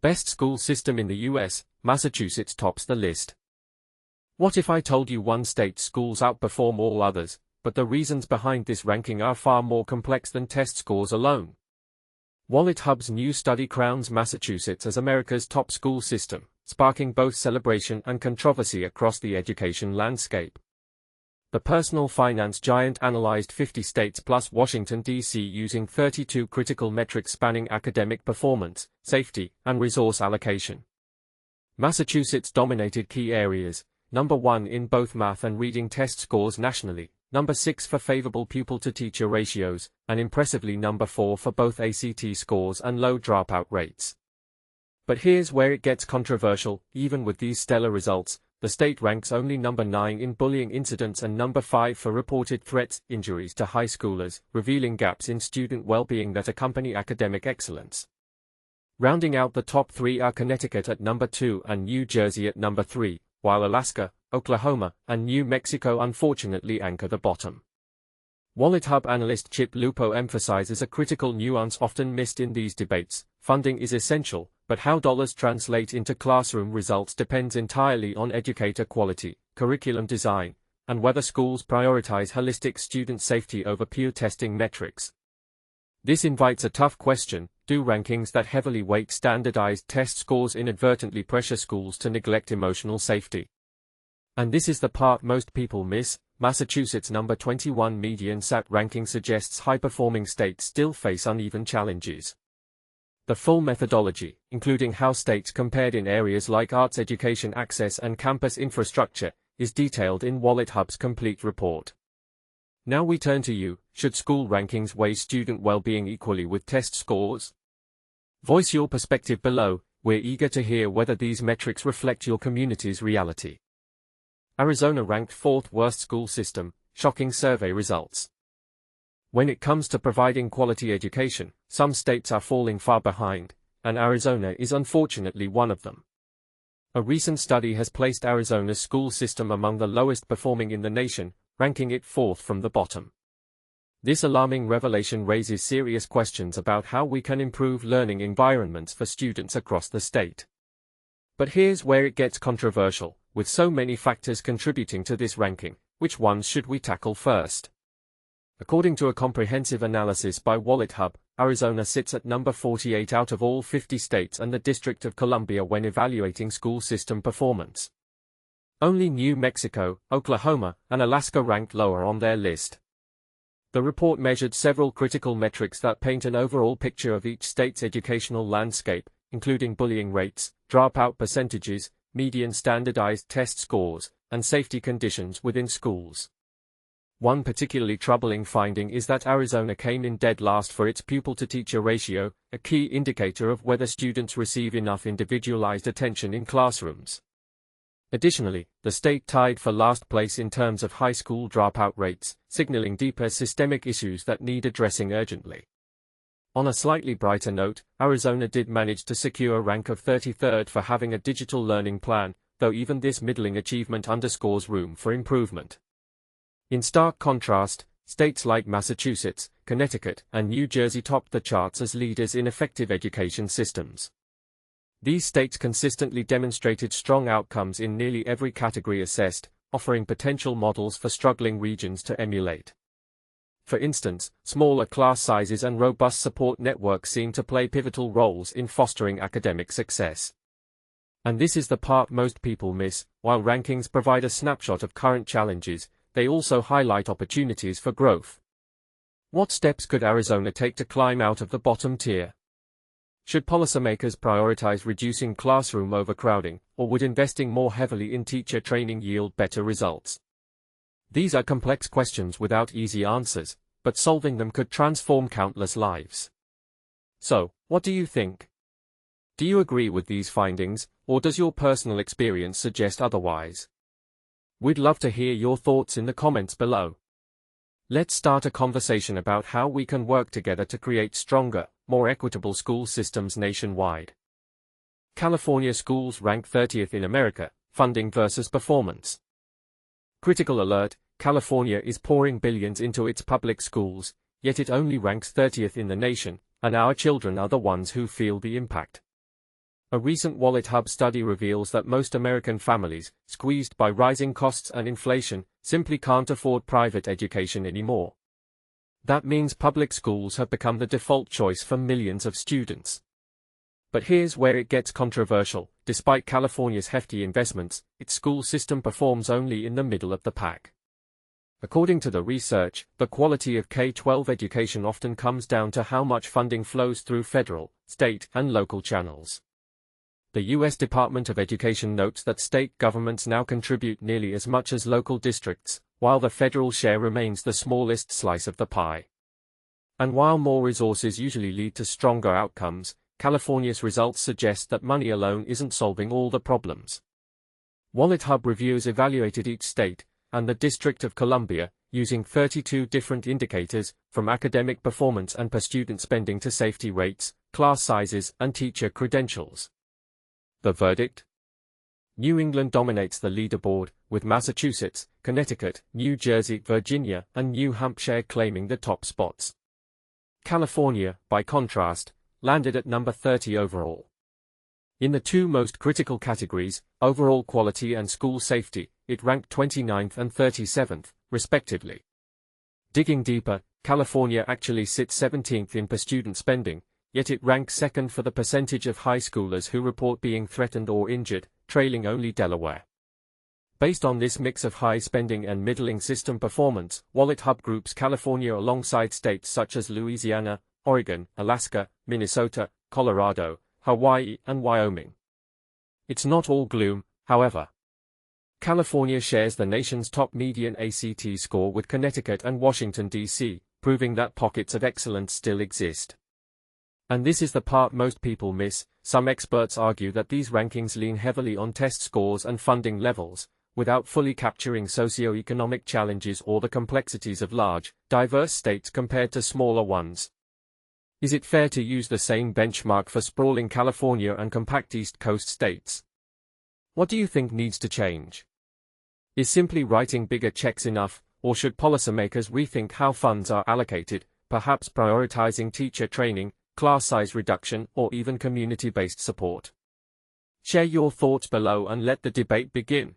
Best school system in the US, Massachusetts tops the list. What if I told you one state's schools outperform all others, but the reasons behind this ranking are far more complex than test scores alone? WalletHub's new study crowns Massachusetts as America's top school system, sparking both celebration and controversy across the education landscape. The personal finance giant analyzed 50 states plus Washington, D.C. using 32 critical metrics spanning academic performance, safety, and resource allocation. Massachusetts dominated key areas, number 1 in both math and reading test scores nationally, number 6 for favorable pupil-to-teacher ratios, and impressively number 4 for both ACT scores and low dropout rates. But here's where it gets controversial. Even with these stellar results, the state ranks only number 9 in bullying incidents and number 5 for reported threats, injuries to high schoolers, revealing gaps in student well-being that accompany academic excellence. Rounding out the top 3 are Connecticut at number 2 and New Jersey at number 3, while Alaska, Oklahoma, and New Mexico unfortunately anchor the bottom. WalletHub analyst Chip Lupo emphasizes a critical nuance often missed in these debates: funding is essential, but how dollars translate into classroom results depends entirely on educator quality, curriculum design, and whether schools prioritize holistic student safety over pure testing metrics. This invites a tough question: do rankings that heavily weight standardized test scores inadvertently pressure schools to neglect emotional safety? And this is the part most people miss. Massachusetts' number 21 median SAT ranking suggests high-performing states still face uneven challenges. The full methodology, including how states compared in areas like arts education access and campus infrastructure, is detailed in WalletHub's complete report. Now we turn to you: should school rankings weigh student well-being equally with test scores? Voice your perspective below. We're eager to hear whether these metrics reflect your community's reality. Arizona ranked 4th worst school system, shocking survey results. When it comes to providing quality education, some states are falling far behind, and Arizona is unfortunately one of them. A recent study has placed Arizona's school system among the lowest performing in the nation, ranking it 4th from the bottom. This alarming revelation raises serious questions about how we can improve learning environments for students across the state. But here's where it gets controversial: with so many factors contributing to this ranking, which ones should we tackle first? According to a comprehensive analysis by WalletHub, Arizona sits at number 48 out of all 50 states and the District of Columbia when evaluating school system performance. Only New Mexico, Oklahoma, and Alaska ranked lower on their list. The report measured several critical metrics that paint an overall picture of each state's educational landscape, including bullying rates, dropout percentages, median standardized test scores, and safety conditions within schools. One particularly troubling finding is that Arizona came in dead last for its pupil-to-teacher ratio, a key indicator of whether students receive enough individualized attention in classrooms. Additionally, the state tied for last place in terms of high school dropout rates, signaling deeper systemic issues that need addressing urgently. On a slightly brighter note, Arizona did manage to secure a rank of 33rd for having a digital learning plan, though even this middling achievement underscores room for improvement. In stark contrast, states like Massachusetts, Connecticut, and New Jersey topped the charts as leaders in effective education systems. These states consistently demonstrated strong outcomes in nearly every category assessed, offering potential models for struggling regions to emulate. For instance, smaller class sizes and robust support networks seem to play pivotal roles in fostering academic success. And this is the part most people miss: while rankings provide a snapshot of current challenges, they also highlight opportunities for growth. What steps could Arizona take to climb out of the bottom tier? Should policymakers prioritize reducing classroom overcrowding, or would investing more heavily in teacher training yield better results? These are complex questions without easy answers, but solving them could transform countless lives. So, what do you think? Do you agree with these findings, or does your personal experience suggest otherwise? We'd love to hear your thoughts in the comments below. Let's start a conversation about how we can work together to create stronger, more equitable school systems nationwide. California schools rank 30th in America, funding versus performance. Critical alert: California is pouring billions into its public schools, yet it only ranks 30th in the nation, and our children are the ones who feel the impact. A recent WalletHub study reveals that most American families, squeezed by rising costs and inflation, simply can't afford private education anymore. That means public schools have become the default choice for millions of students. But here's where it gets controversial. Despite California's hefty investments, its school system performs only in the middle of the pack. According to the research, the quality of K-12 education often comes down to how much funding flows through federal, state, and local channels. The U.S. Department of Education notes that state governments now contribute nearly as much as local districts, while the federal share remains the smallest slice of the pie. And while more resources usually lead to stronger outcomes, California's results suggest that money alone isn't solving all the problems. WalletHub reviewers evaluated each state, and the District of Columbia, using 32 different indicators, from academic performance and per student spending to safety rates, class sizes, and teacher credentials. The verdict? New England dominates the leaderboard, with Massachusetts, Connecticut, New Jersey, Virginia, and New Hampshire claiming the top spots. California, by contrast, landed at number 30 overall. In the two most critical categories, overall quality and school safety, it ranked 29th and 37th, respectively. Digging deeper, California actually sits 17th in per student spending, yet it ranks second for the percentage of high schoolers who report being threatened or injured, trailing only Delaware. Based on this mix of high spending and middling system performance, WalletHub groups California alongside states such as Louisiana, Oregon, Alaska, Minnesota, Colorado, Hawaii, and Wyoming. It's not all gloom, however. California shares the nation's top median ACT score with Connecticut and Washington, D.C., proving that pockets of excellence still exist. And this is the part most people miss. Some experts argue that these rankings lean heavily on test scores and funding levels, without fully capturing socioeconomic challenges or the complexities of large, diverse states compared to smaller ones. Is it fair to use the same benchmark for sprawling California and compact East Coast states? What do you think needs to change? Is simply writing bigger checks enough, or should policymakers rethink how funds are allocated, perhaps prioritizing teacher training, class size reduction, or even community-based support? Share your thoughts below and let the debate begin.